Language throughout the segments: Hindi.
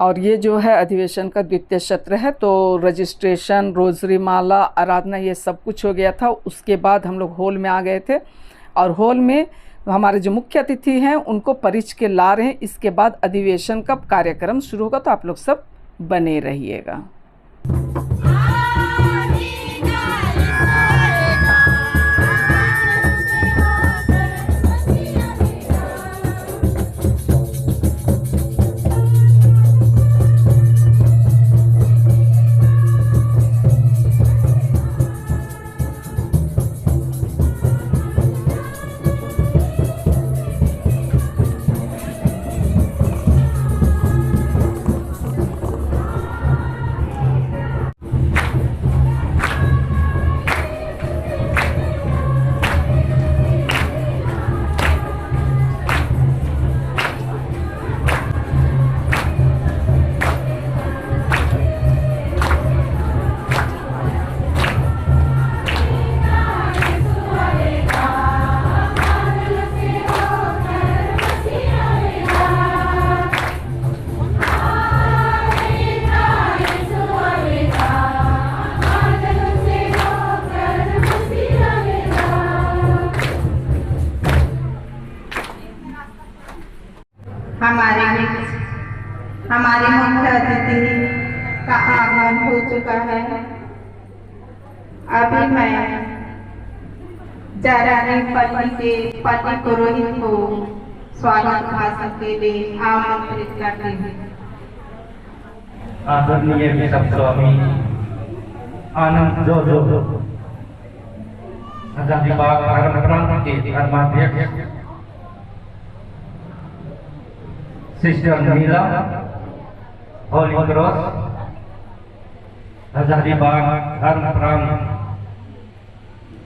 और ये जो है अधिवेशन का द्वितीय सत्र है। तो रजिस्ट्रेशन, रोजरी माला, आराधना ये सब कुछ हो गया था। उसके बाद हम लोग हॉल में आ गए थे और हॉल में हमारे जो मुख्य अतिथि हैं उनको परिच के ला रहे हैं। इसके बाद अधिवेशन का कार्यक्रम शुरू होगा, तो आप लोग सब बने रहिएगा। हमारे मुख्य अतिथि का आगमन हो चुका है। अभी मैं जरानीपल्ली के पति पुरोहित को स्वागत भाषण के लिए आमंत्रित करती हूँ। आदरणीय बिशप स्वामी आनंद जो हजारीबाग धर्म प्रांत के धर्माध्यक्ष सिस्टर नीला होली क्रॉस हजारीबाग धर्म प्रांत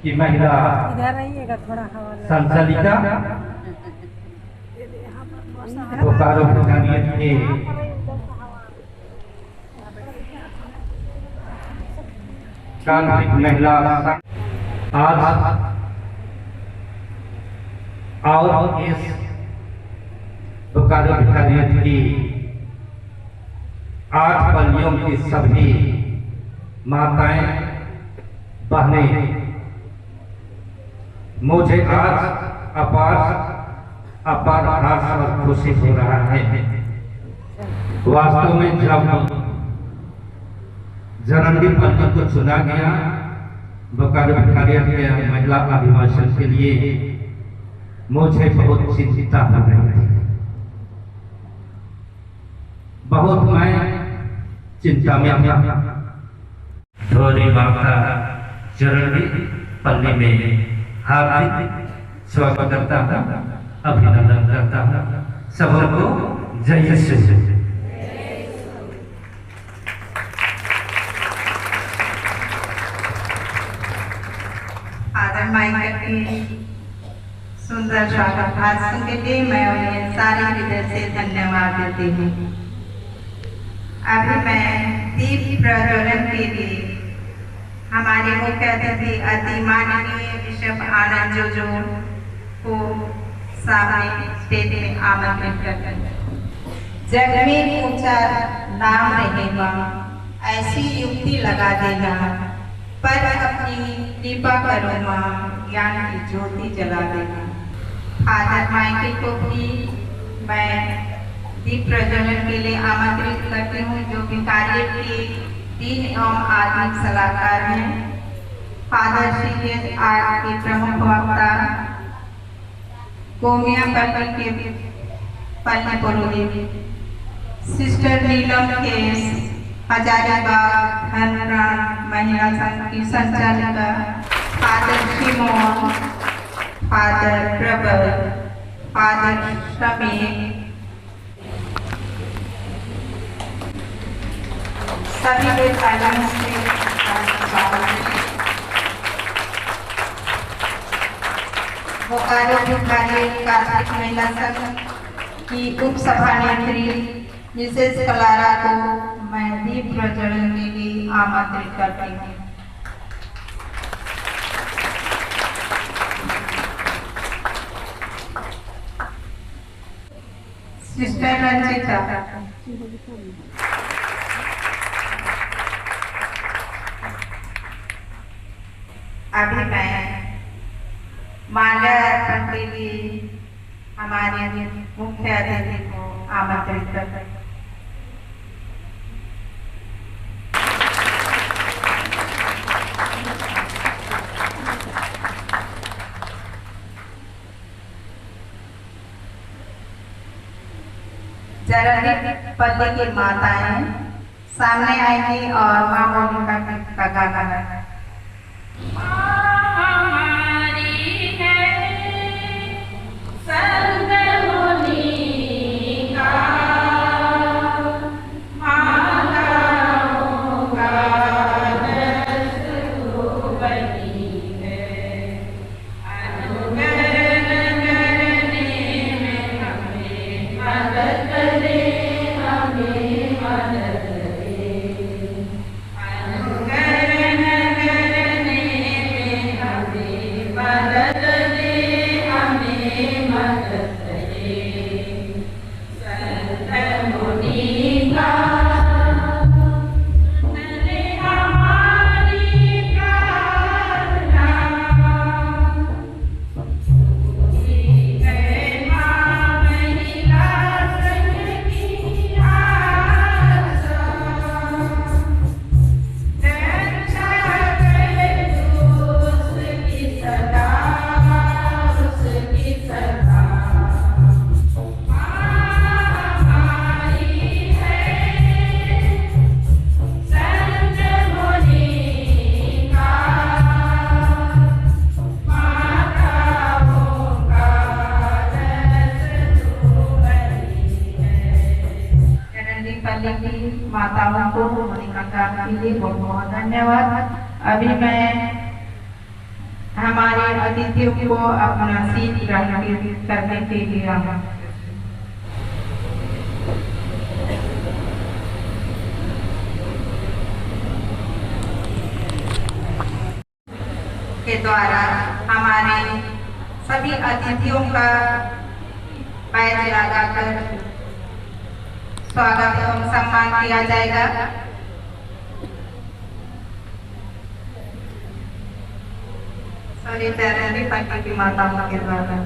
की महिला संचालिका बोकारो भूटानियत के तांत्रिक महिला आज और इस बोकारो भूटानियत की 8 पल्लियों की सभी माताएं बहनें, मुझे आज अपार हर्ष और खुशी हो रहा है। वास्तव में जब जरानीपल्ली को चुना गया बोकारो भूटानियत के महिला अभिभाषण के लिए, मुझे बहुत चिंता हो रही थी। बहुत मैं चिंता में था। धोरी माता जरानीपल्ली में हार्दिक स्वागत करता हूँ, अभिनंदन करता हूँ। सबको जय यीशु। आदर माइक की सुंदर स्वागत भाषण के लिए मैं उन्हें सारे हृदय से धन्यवाद देती हूँ। अभी मैं दीप प्रज्वलन के लिए हमारे मुख्य अतिथि अति माननीय बिशप आनंद जो को सामने स्टेज में आमंत्रित करते हैं। जग में ऊंचा नाम रहेगा, ऐसी युक्ति लगा देगा, पर अपनी कृपा करो माँ, ज्ञान की ज्योति जला देगा। फादर माइकल को भी मैं दीप प्रज्वलन के लिए आमंत्रित करती हूँ, जो विकारियत के 3 एवं आत्मिक सलाहकार हैं। फादर सीरियस आर्ट के प्रमुख वक्ता गोमियापल्ली के पल्ली पुरोहित, सिस्टर नीलम केस हजारीबाग धर्मप्राण महिला संघ की संचालिका, फादर शिमोन, फादर प्रबल, फादर समीर, सभी लोग आगमन से स्वागत है। बोकारो भूटानियत कार्तिक महिला संघ की उप सभानेत्री मिसेस कलारा को मैं दीप प्रज्वलन के लिए आमंत्रित करती हूँ। सिस्टर रंजिता। अभी मैं माल्यार्पण के लिए हमारे मुख्य अतिथि को आमंत्रित करती हूँ। जरनी पल्ली की माताएं सामने आएंगी और माँ मोनिका का गाना माताओं को मोनिका के लिए बहुत बहुत धन्यवाद। अभी मैं हमारे अतिथियों को अपना सीट ग्रहण करने के लिए के द्वारा हमारे सभी अतिथियों का बैज लगाकर स्वागत एवं सम्मान किया जाएगा। सभी चरण पट्टी की माताओं के द्वारा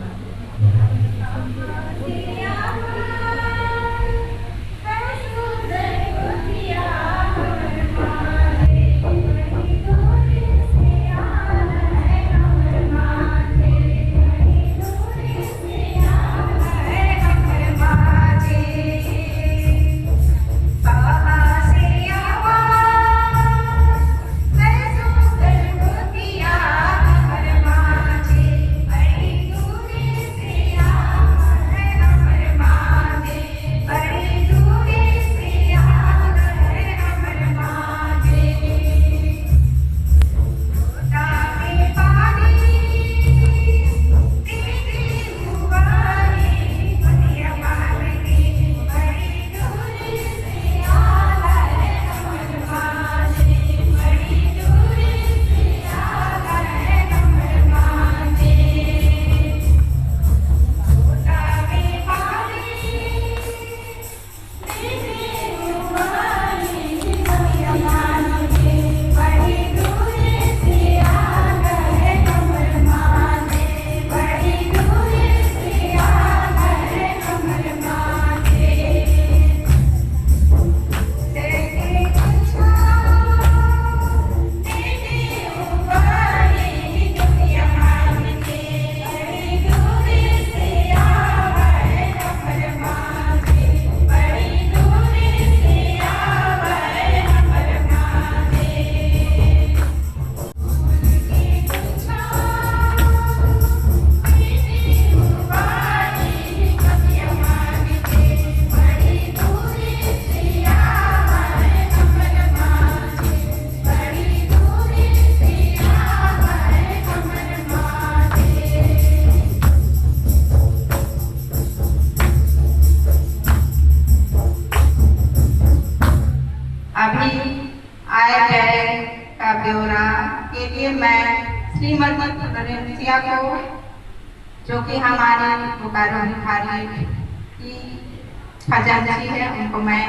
रंजिता को जो कि हमारी बोकारो भिखारी की खजांची है, उनको मैं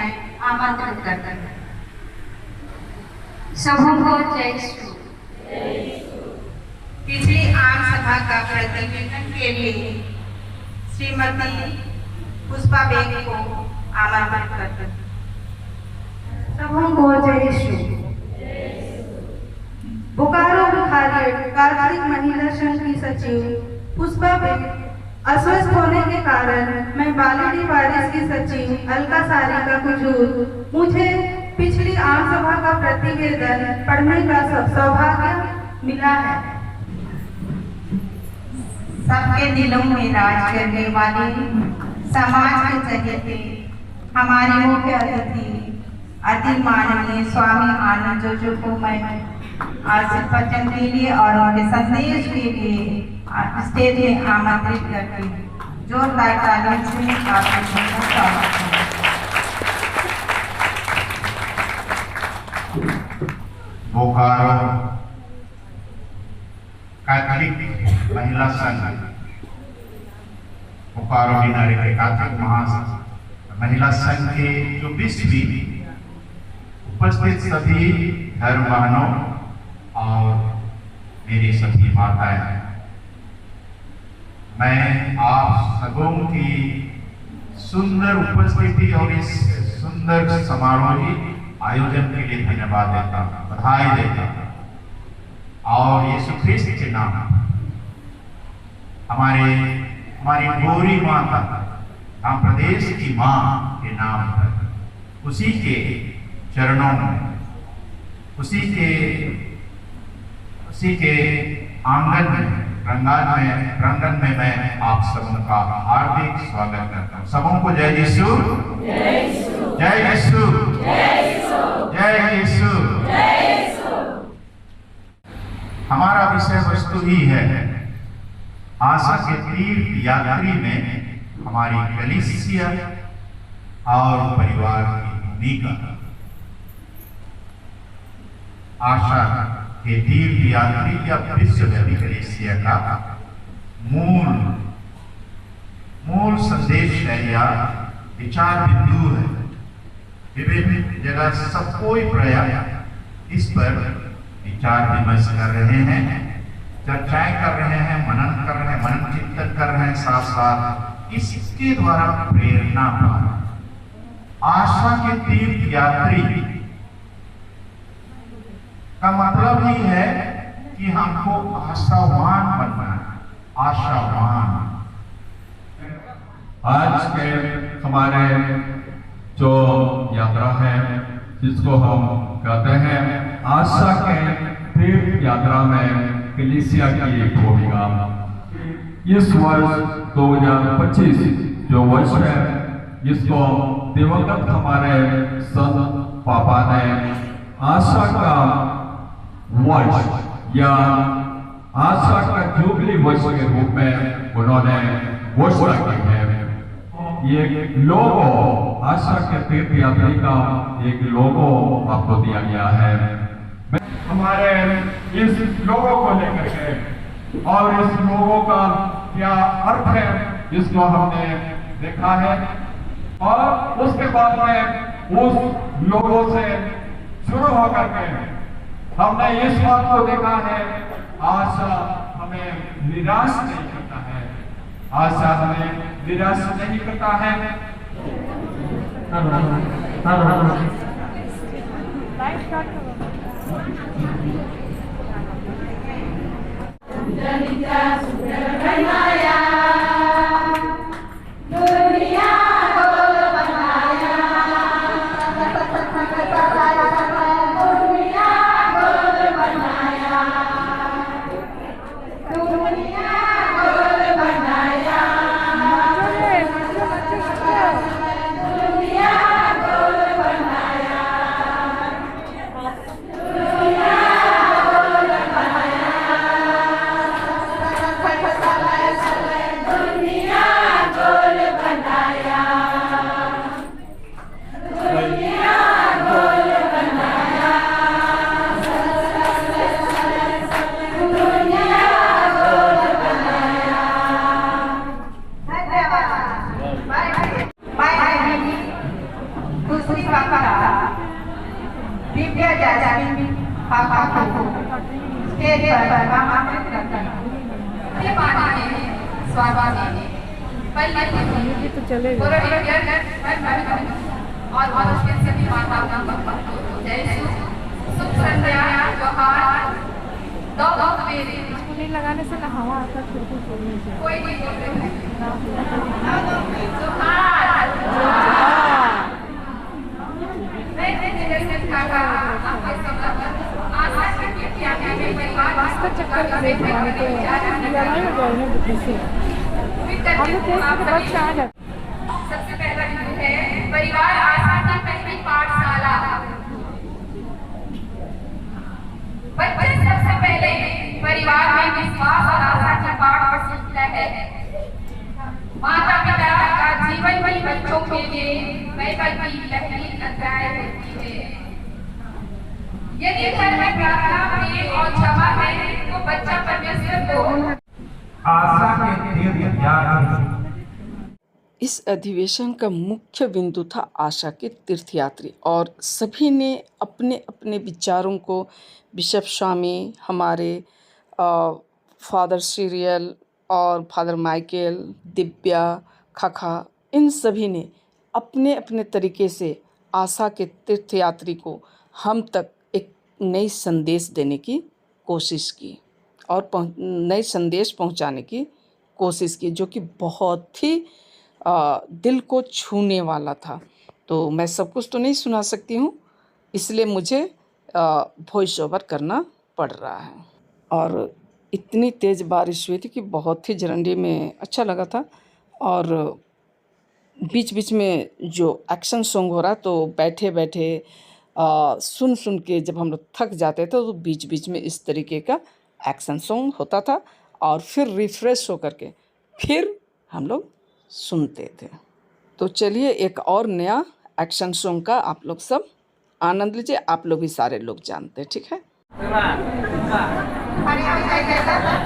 आमंत्रित करती हूँ। सबको जय श्री। पिछली आम सभा का प्रतिनिधित्व के लिए श्रीमती पुष्पा बेग को आमंत्रित करती हूँ। सबको जय श्री। बोकारो बुखारियट कार्तिक महिला संघ की सचिव पुष्पा बेग अस्वस्थ होने के कारण मैं बालिनी वारिस की सचिव अलका सारिका कुजूर मुझे पिछली आम सभा का प्रतिवेदन पढ़ने का सौभाग्य मिला है। सबके दिलों में राज करने वाली समाज के चहेते हमारे मुख्य अतिथि अति माननीय स्वामी आनंद जोजो को मैं आशीर्वचन के लिए और उनके संदेश के लिए स्टेज में आमंत्रित करती हूँ। जोरदार तालियों से आपका स्वागत है। बोकारो कैथोलिक महिला संघ बोकारो डिनारे के कैथोलिक महिला संघ के जो 20वीं उपस्थित सभी धर्म बहनों और मेरी सभी माताएं, मैं आप सबों की सुंदर उपस्थिति और इस सुंदर समारोही आयोजन के लिए धन्यवाद देता हूं, बधाई देता हूं। और यीशु ख्रिस्त के नाम हमारी गौरी माता हम प्रदेश की मां के नाम पर उसी के चरणों में उसी के आंगन में प्रांगण में मैं आप सबों का हार्दिक स्वागत करता हूँ। सबों को जय यीशु, जय यीशु, जय यीशु, जय यीशु। हमारा विषय वस्तु ही है आशा के तीर्थ यात्री में हमारी कलीसिया और परिवार की भूमिका। आशा के तीर्थ यात्री या विश्वव्यापी कलीसिया का मूल संदेश है या विचार बिंदु है। विभिन्न जगह सब कोई प्रयास इस पर विचार विमर्श कर रहे हैं, चर्चाएं कर रहे हैं, मनन कर रहे हैं, मनन चिंतन कर रहे हैं, साथ साथ इसके द्वारा प्रेरणा पा। आशा के तीर्थ यात्री का मतलब ही है कि हमको आशावान बनना है, आशावान। आज के हमारे जो यात्रा है जिसको हम कहते हैं आशा के तीर्थ यात्रा में कलीसिया की एक भूमिका। इस वर्ष 2025 जो वर्ष है जिसको दिवंगत हमारे संत पापा ने आशा का वर्ष या आशा का जुबली वर्ष के रूप में उन्होंने घोषणा की है। ये लोगो आशा के तीर्थ यात्री का एक लोगो आपको दिया गया है। हमारे इस लोगो को लेकर के और इस लोगो का क्या अर्थ है जिसको हमने देखा है और उसके बाद में उस लोगो से शुरू होकर के हमने इस बात को देखा है आशा हमें निराश नहीं करता है, आशा हमें निराश नहीं करता है। दिव्या जासमीन पापा को स्टेज पर आमंत्रित करती हूँ। स्वामी पल्लवी तो चलेगा और उसके सभी माताओं को जय शुभ संध्या जोहार दो मेरे इसको नहीं लगाने से ना हवा आता खिड़की खोलने से कोई नहीं जोहार मैं जैसे काका आपके सब आशा करती हूं कि आपके परिवार इसका चक्कर में लगाने को लड़ाई हो जाए ना से हम लोग देश के बच्चे आ जाते। सबसे पहला है परिवार आशा की पहली पाठशाला। बच्चे सबसे पहले परिवार में विश्वास और आशा की पाठ सीखता है। माता पिता का जीवन भी बच्चों के लिए बाइबल की पहली अध्याय होती है। यदि घर में प्रार्थना प्रेम और क्षमा है तो बच्चा परमेश्वर को आशा के तीर्थ यात्री। इस अधिवेशन का मुख्य बिंदु था आशा के तीर्थयात्री और सभी ने अपने अपने विचारों को बिशप स्वामी, हमारे फादर सीरियल और फादर माइकल, दिव्या, खखा, इन सभी ने अपने अपने तरीके से आशा के तीर्थयात्री को हम तक एक नई संदेश देने की कोशिश की और नए संदेश पहुंचाने की कोशिश की, जो कि बहुत ही दिल को छूने वाला था। तो मैं सब कुछ तो नहीं सुना सकती हूँ, इसलिए मुझे वॉइस ओवर करना पड़ रहा है। और इतनी तेज़ बारिश हुई थी कि बहुत ही झरंडी में अच्छा लगा था। और बीच बीच में जो एक्शन सॉन्ग हो रहा तो बैठे बैठे सुन सुन के जब हम लोग थक जाते थे तो बीच बीच में इस तरीके का एक्शन सॉन्ग होता था और फिर रिफ्रेश होकर के फिर हम लोग सुनते थे। तो चलिए एक और नया एक्शन सॉन्ग का आप लोग सब आनंद लीजिए। आप लोग भी सारे लोग जानते हैं, ठीक है?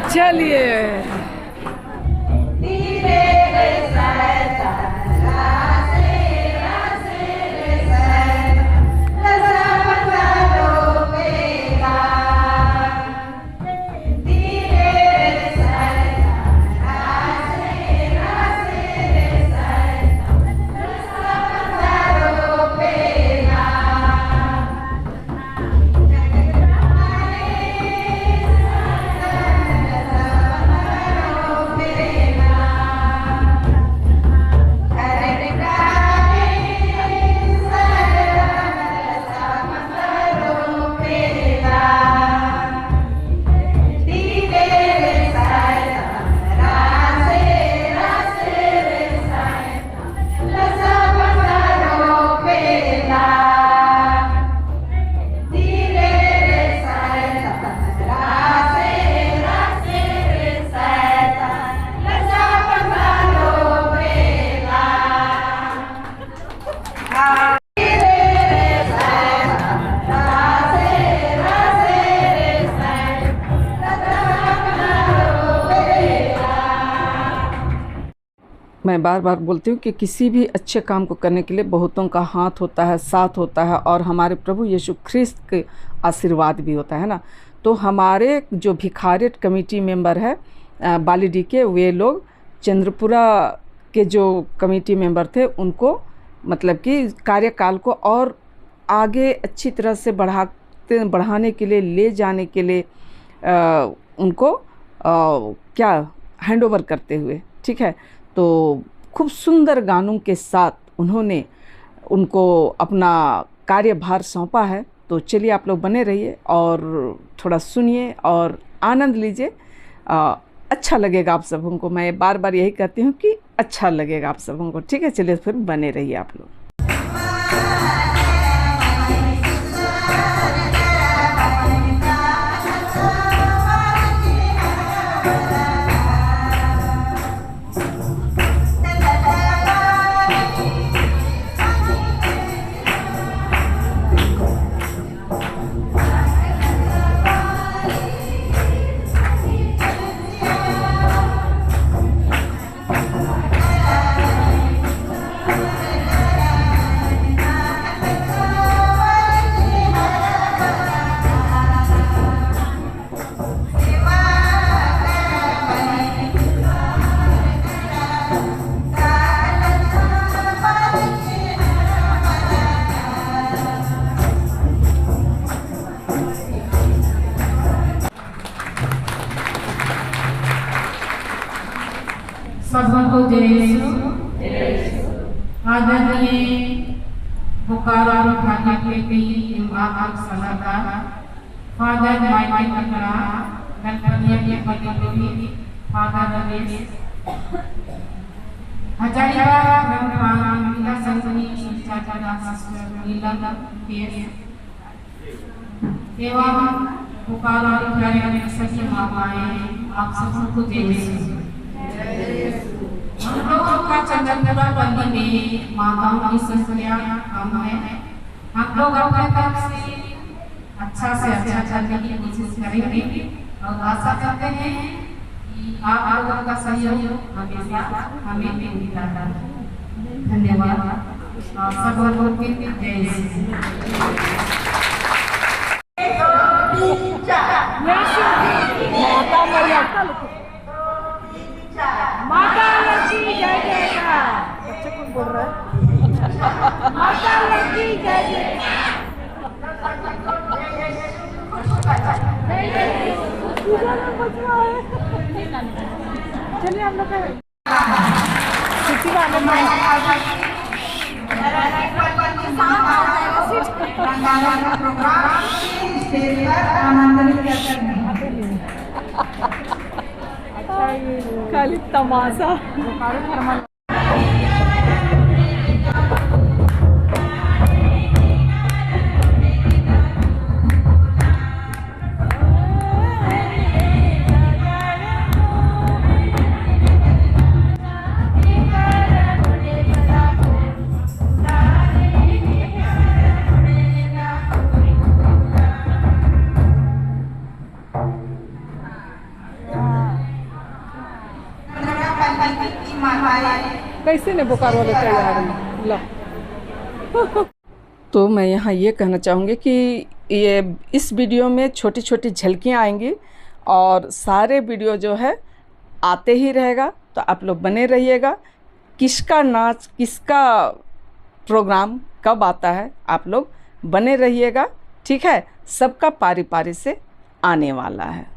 चलिए मैं बार बार बोलती हूँ कि किसी भी अच्छे काम को करने के लिए बहुतों का हाथ होता है, साथ होता है और हमारे प्रभु यीशु ख्रिस्त के आशीर्वाद भी होता है ना। तो हमारे जो भिखारियत कमेटी मेंबर है बालीडी के, वे लोग चंद्रपुरा के जो कमेटी मेंबर थे उनको मतलब कि कार्यकाल को और आगे अच्छी तरह से बढ़ाने के लिए, ले जाने के लिए उनको क्या हैंड ओवर करते हुए, ठीक है। तो खूब सुंदर गानों के साथ उन्होंने उनको अपना कार्यभार सौंपा है। तो चलिए आप लोग बने रहिए और थोड़ा सुनिए और आनंद लीजिए। अच्छा लगेगा आप सबों को। मैं बार बार यही कहती हूँ कि अच्छा लगेगा आप सबों को, ठीक है। चलिए फिर बने रहिए आप लोग। जय यीशु। आदरणीय बोकारो विभागीय के विभाग सलाहकार फादर माइकल ककड़ा, गणपतिया के पति फादर रमेश, हजारीबाग महिला संघनी संचालक सिस्टर नीलम केस एवं बोकारो विभागीय के सभी माताएं, आप सबको जय यीशु। हम लोगों का चंद्रपुरा बंदी में माताओं की संख्या कम है। हम लोग अपने तरफ से अच्छा करने की कोशिश करेंगे और आशा करते हैं कि आप लोगों का सहयोग हमेशा हमें मिलता रहे। धन्यवाद और सब लोगों के जय यीशु। माता लक्ष्मी जय जयकार। बच्चे कौन बोल रहा है? माता लक्ष्मी जय जयकार। चलिए हम लोग खाली तमाशा। कैसे ने बोकारो वाले तैयार हैं लो। तो मैं यहाँ ये कहना चाहूँगी कि ये इस वीडियो में छोटी छोटी झलकियाँ आएंगी और सारे वीडियो जो है आते ही रहेगा, तो आप लोग बने रहिएगा। किसका नाच किसका प्रोग्राम कब आता है आप लोग बने रहिएगा, ठीक है। सबका पारी पारी से आने वाला है।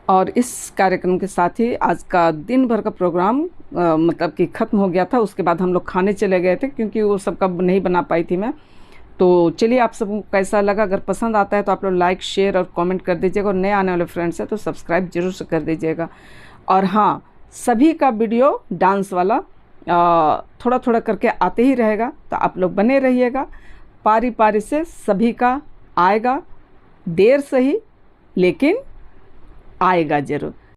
और इस कार्यक्रम के साथ ही आज का दिन भर का प्रोग्राम मतलब कि ख़त्म हो गया था। उसके बाद हम लोग खाने चले गए थे क्योंकि वो सब का नहीं बना पाई थी मैं। तो चलिए आप सबको कैसा लगा, अगर पसंद आता है तो आप लोग लाइक शेयर और कमेंट कर दीजिएगा, और नए आने वाले फ्रेंड्स हैं तो सब्सक्राइब जरूर से कर दीजिएगा। और हाँ, सभी का वीडियो डांस वाला थोड़ा थोड़ा करके आते ही रहेगा, तो आप लोग बने रहिएगा। पारी पारी से सभी का आएगा, देर सही लेकिन आएगा ज़रूर।